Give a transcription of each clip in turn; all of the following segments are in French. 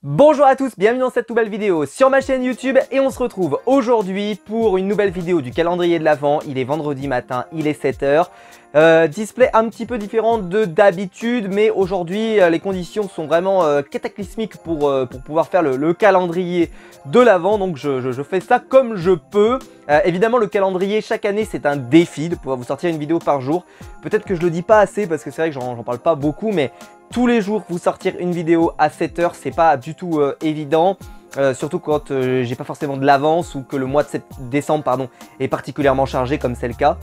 Bonjour à tous, bienvenue dans cette nouvelle vidéo sur ma chaîne YouTube et on se retrouve aujourd'hui pour une nouvelle vidéo du calendrier de l'Avent. Il est vendredi matin, il est 7 h. Display un petit peu différent de d'habitude, mais aujourd'hui les conditions sont vraiment cataclysmiques pour pouvoir faire le calendrier de l'Avent. Donc je fais ça comme je peux. Évidemment le calendrier chaque année c'est un défi de pouvoir vous sortir une vidéo par jour. Peut-être que je le dis pas assez parce que c'est vrai que j'en parle pas beaucoup, mais tous les jours vous sortir une vidéo à 7 h c'est pas du tout évident. Surtout quand j'ai pas forcément de l'avance ou que le mois de décembre pardon, est particulièrement chargé comme c'est le cas.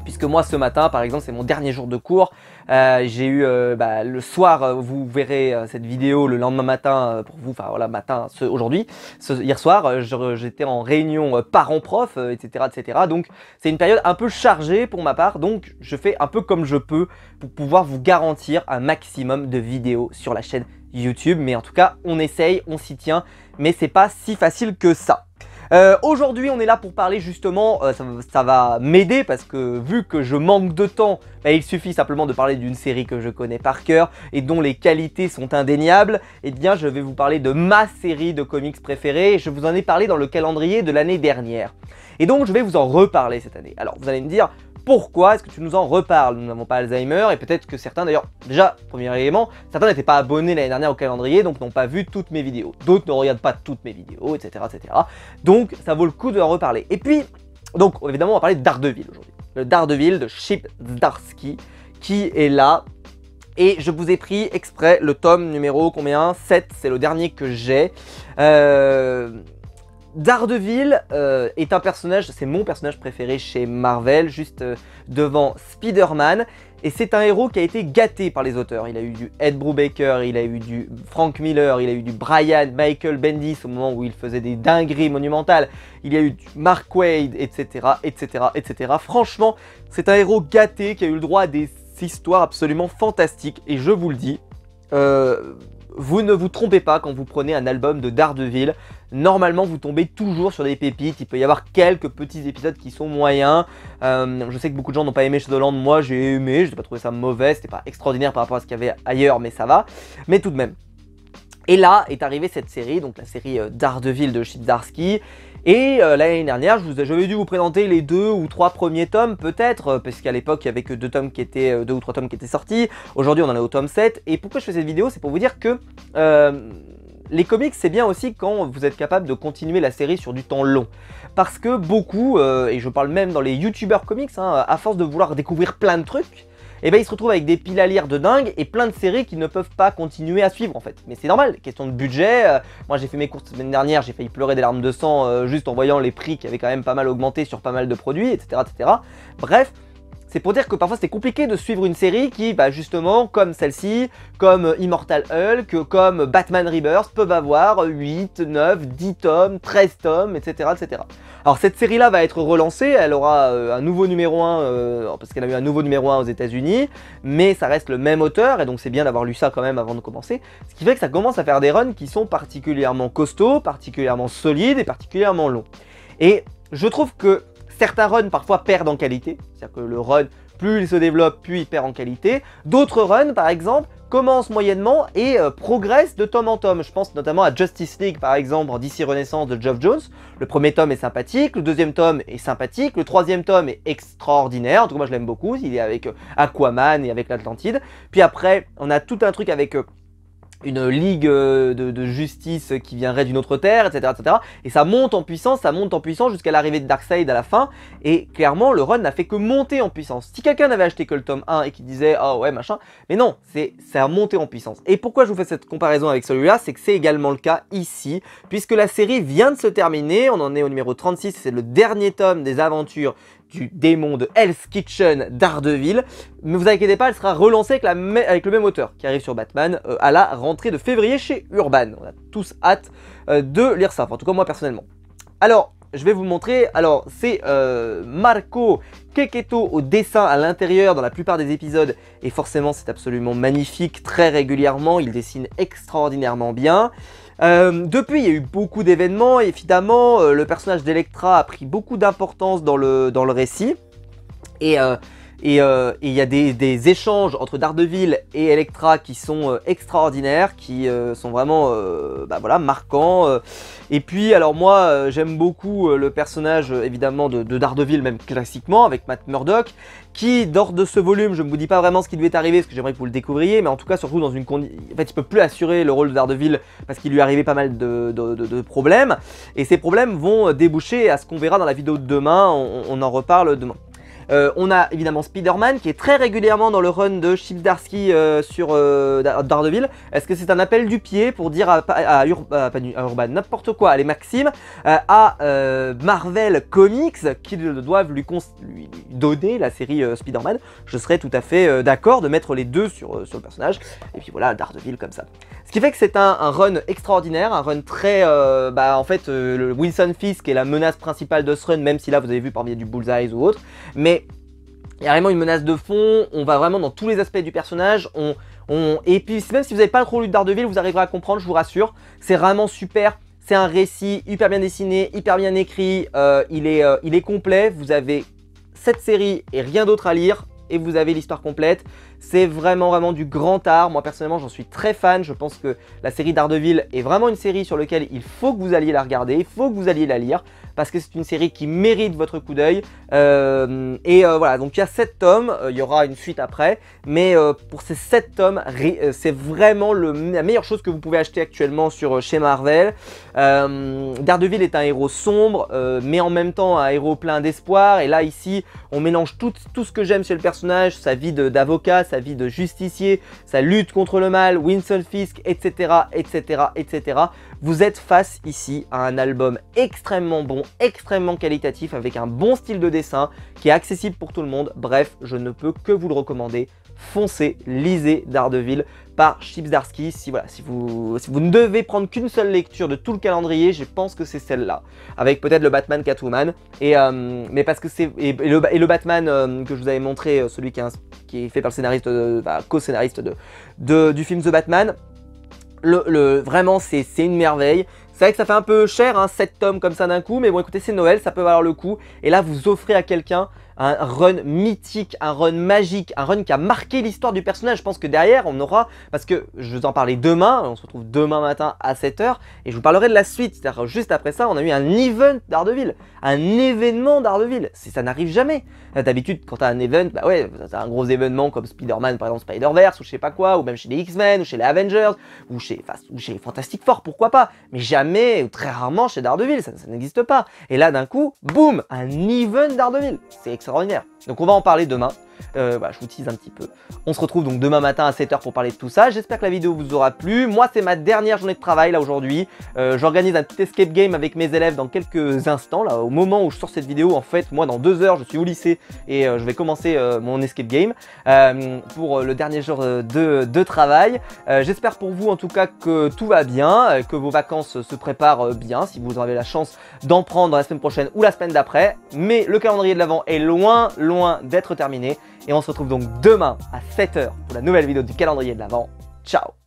Puisque moi ce matin par exemple c'est mon dernier jour de cours, j'ai eu le soir, vous verrez cette vidéo le lendemain matin pour vous, enfin voilà matin aujourd'hui, hier soir j'étais en réunion parents-prof etc. Donc c'est une période un peu chargée pour ma part, donc je fais un peu comme je peux pour pouvoir vous garantir un maximum de vidéos sur la chaîne YouTube. Mais en tout cas on essaye, on s'y tient, mais c'est pas si facile que ça. Aujourd'hui on est là pour parler justement, ça va m'aider parce que vu que je manque de temps, il suffit simplement de parler d'une série que je connais par cœur et dont les qualités sont indéniables. Et bien je vais vous parler de ma série de comics préférée. Je vous en ai parlé dans le calendrier de l'année dernière et donc je vais vous en reparler cette année. Alors vous allez me dire, pourquoi est-ce que tu nous en reparles? Nous n'avons pas Alzheimer et peut-être que certains, d'ailleurs, déjà, premier élément, certains n'étaient pas abonnés l'année dernière au calendrier, donc n'ont pas vu toutes mes vidéos. D'autres ne regardent pas toutes mes vidéos, etc., etc. Donc, ça vaut le coup de en reparler. Et puis, donc, évidemment, on va parler de Daredevil aujourd'hui. Le Daredevil de Chip Zdarsky, qui est là. Et je vous ai pris exprès le tome numéro combien? 7, c'est le dernier que j'ai. Daredevil est un personnage, c'est mon personnage préféré chez Marvel, juste devant Spider-Man. Et c'est un héros qui a été gâté par les auteurs. Il a eu du Ed Brubaker, il a eu du Frank Miller, il a eu du Brian Michael Bendis au moment où il faisait des dingueries monumentales. Il y a eu du Mark Waid, etc., etc., etc. Franchement, c'est un héros gâté qui a eu le droit à des histoires absolument fantastiques. Et je vous le dis, vous ne vous trompez pas quand vous prenez un album de Daredevil. Normalement vous tombez toujours sur des pépites. Il peut y avoir quelques petits épisodes qui sont moyens. Je sais que beaucoup de gens n'ont pas aimé Shadowland. Moi j'ai aimé, je n'ai pas trouvé ça mauvais. C'était pas extraordinaire par rapport à ce qu'il y avait ailleurs, mais ça va. Mais tout de même. Et là est arrivée cette série, donc la série Daredevil de Chip Zdarsky. Et l'année dernière, j'avais dû vous présenter les 2 ou 3 premiers tomes peut-être, parce qu'à l'époque il n'y avait que 2 ou 3 tomes qui étaient sortis. Aujourd'hui on en est au tome 7. Et pourquoi je fais cette vidéo? C'est pour vous dire que les comics c'est bien aussi quand vous êtes capable de continuer la série sur du temps long. Parce que beaucoup, et je parle même dans les youtubeurs comics, à force de vouloir découvrir plein de trucs, et ben ils se retrouvent avec des piles à lire de dingue et plein de séries qui ne peuvent pas continuer à suivre en fait. Mais c'est normal, question de budget. Moi j'ai fait mes courses la semaine dernière, j'ai failli pleurer des larmes de sang juste en voyant les prix qui avaient quand même pas mal augmenté sur pas mal de produits, etc. etc. Bref, c'est pour dire que parfois c'est compliqué de suivre une série qui, justement, comme celle-ci, comme Immortal Hulk, comme Batman Rebirth, peuvent avoir 8, 9, 10 tomes, 13 tomes, etc. etc. Alors cette série-là va être relancée, elle aura un nouveau numéro 1, parce qu'elle a eu un nouveau numéro 1 aux États-Unis, mais ça reste le même auteur, et donc c'est bien d'avoir lu ça quand même avant de commencer. Ce qui fait que ça commence à faire des runs qui sont particulièrement costauds, particulièrement solides et particulièrement longs. Et je trouve que certains runs parfois perdent en qualité, c'est-à-dire que le run, plus il se développe, plus il perd en qualité. D'autres runs, par exemple, commencent moyennement et progressent de tome en tome. Je pense notamment à Justice League, par exemple, en DC Renaissance de Geoff Jones. Le premier tome est sympathique, le deuxième tome est sympathique, le troisième tome est extraordinaire. En tout cas, moi je l'aime beaucoup, il est avec Aquaman et avec l'Atlantide. Puis après, on a tout un truc avec une ligue de justice qui viendrait d'une autre terre, etc., etc. Et ça monte en puissance jusqu'à l'arrivée de Darkseid à la fin. Et clairement, le run n'a fait que monter en puissance. Si quelqu'un n'avait acheté que le tome 1 et qui disait « Ah ouais, machin », mais non, ça a monté en puissance. Et pourquoi je vous fais cette comparaison avec celui-là? C'est que c'est également le cas ici, puisque la série vient de se terminer. On en est au numéro 36, c'est le dernier tome des aventures du démon de Hell's Kitchen Daredevil. Mais vous inquiétez pas, elle sera relancée avec le même auteur qui arrive sur Batman à la rentrée de février chez Urban. On a tous hâte de lire ça, enfin, en tout cas moi personnellement. Alors, je vais vous montrer, alors c'est Marco Checchetto au dessin à l'intérieur dans la plupart des épisodes, et forcément c'est absolument magnifique, très régulièrement, il dessine extraordinairement bien. Depuis, il y a eu beaucoup d'événements, évidemment, le personnage d'Elektra a pris beaucoup d'importance dans le récit, et Et il y a des échanges entre Daredevil et Elektra qui sont extraordinaires, qui sont vraiment bah voilà, marquants. Et puis alors moi j'aime beaucoup le personnage évidemment de Daredevil, même classiquement, avec Matt Murdock, qui lors de ce volume, je ne vous dis pas vraiment ce qui devait arriver, parce que j'aimerais que vous le découvriez, mais en tout cas surtout dans une condition... En fait il peut plus assurer le rôle de Daredevil parce qu'il lui arrivait pas mal de problèmes, et ces problèmes vont déboucher à ce qu'on verra dans la vidéo de demain, on en reparle demain. On a évidemment Spider-Man qui est très régulièrement dans le run de Chip Zdarsky sur Daredevil. Est-ce que c'est un appel du pied pour dire à Urban n'importe quoi, allez Maxime, à Marvel Comics qui doivent lui donner la série Spider-Man? Je serais tout à fait d'accord de mettre les deux sur le personnage. Et puis voilà, Daredevil comme ça. Ce qui fait que c'est un run extraordinaire, un run très... en fait, le Wilson Fisk est la menace principale de ce run, même si là vous avez vu parmi du Bullseye ou autre. Mais il y a vraiment une menace de fond, on va vraiment dans tous les aspects du personnage, et puis même si vous n'avez pas trop lu de Daredevil, vous arriverez à comprendre, je vous rassure. C'est vraiment super, c'est un récit hyper bien dessiné, hyper bien écrit, il est complet, vous avez cette série et rien d'autre à lire, et vous avez l'histoire complète. C'est vraiment du grand art. Moi personnellement j'en suis très fan. Je pense que la série Daredevil est vraiment une série sur laquelle il faut que vous alliez la regarder, il faut que vous alliez la lire, parce que c'est une série qui mérite votre coup d'œil. Voilà, donc il y a 7 tomes, il y aura une suite après, mais pour ces 7 tomes, c'est vraiment la meilleure chose que vous pouvez acheter actuellement chez Marvel. Daredevil est un héros sombre, mais en même temps un héros plein d'espoir, et là ici on mélange tout ce que j'aime chez le personnage, sa vie d'avocat, sa vie de justicier, sa lutte contre le mal, Wilson Fisk, etc., etc., etc. Vous êtes face ici à un album extrêmement bon, extrêmement qualitatif, avec un bon style de dessin qui est accessible pour tout le monde. Bref, je ne peux que vous le recommander. Foncez, lisez Daredevil par Chip Zdarsky. Si vous ne devez prendre qu'une seule lecture de tout le calendrier, je pense que c'est celle-là, avec peut-être le Batman Catwoman, mais parce que c'est le Batman que je vous avais montré, celui qui est fait par le scénariste, co-scénariste du film The Batman. Vraiment c'est une merveille. C'est vrai que ça fait un peu cher, hein, 7 tomes comme ça d'un coup, mais bon écoutez, c'est Noël, ça peut valoir le coup. Et là vous offrez à quelqu'un un run mythique, un run magique, un run qui a marqué l'histoire du personnage. Je pense que derrière on aura, parce que je vous en parlais demain, on se retrouve demain matin à 7 h, et je vous parlerai de la suite. C'est-à-dire juste après ça on a eu un event Daredevil, un événement Daredevil. Ça n'arrive jamais. D'habitude quand tu as un event, bah ouais, c'est un gros événement comme Spider-Man par exemple, Spider-Verse ou je sais pas quoi, ou même chez les X-Men, ou chez les Avengers, ou chez Fantastic Four, pourquoi pas, mais jamais, ou très rarement chez Daredevil, ça n'existe pas. Et là d'un coup, boum, un event Daredevil, c'est extraordinaire. Donc on va en parler demain. Voilà, je vous tease un petit peu. On se retrouve donc demain matin à 7 h pour parler de tout ça. J'espère que la vidéo vous aura plu. Moi c'est ma dernière journée de travail là aujourd'hui. J'organise un petit escape game avec mes élèves dans quelques instants. Là, au moment où je sors cette vidéo, en fait, moi dans 2 heures je suis au lycée et je vais commencer mon escape game pour le dernier jour de travail. J'espère pour vous en tout cas que tout va bien, que vos vacances se préparent bien, si vous avez la chance d'en prendre la semaine prochaine ou la semaine d'après. Mais le calendrier de l'Avent est loin d'être terminé. Et on se retrouve donc demain à 7 h pour la nouvelle vidéo du calendrier de l'Avent. Ciao!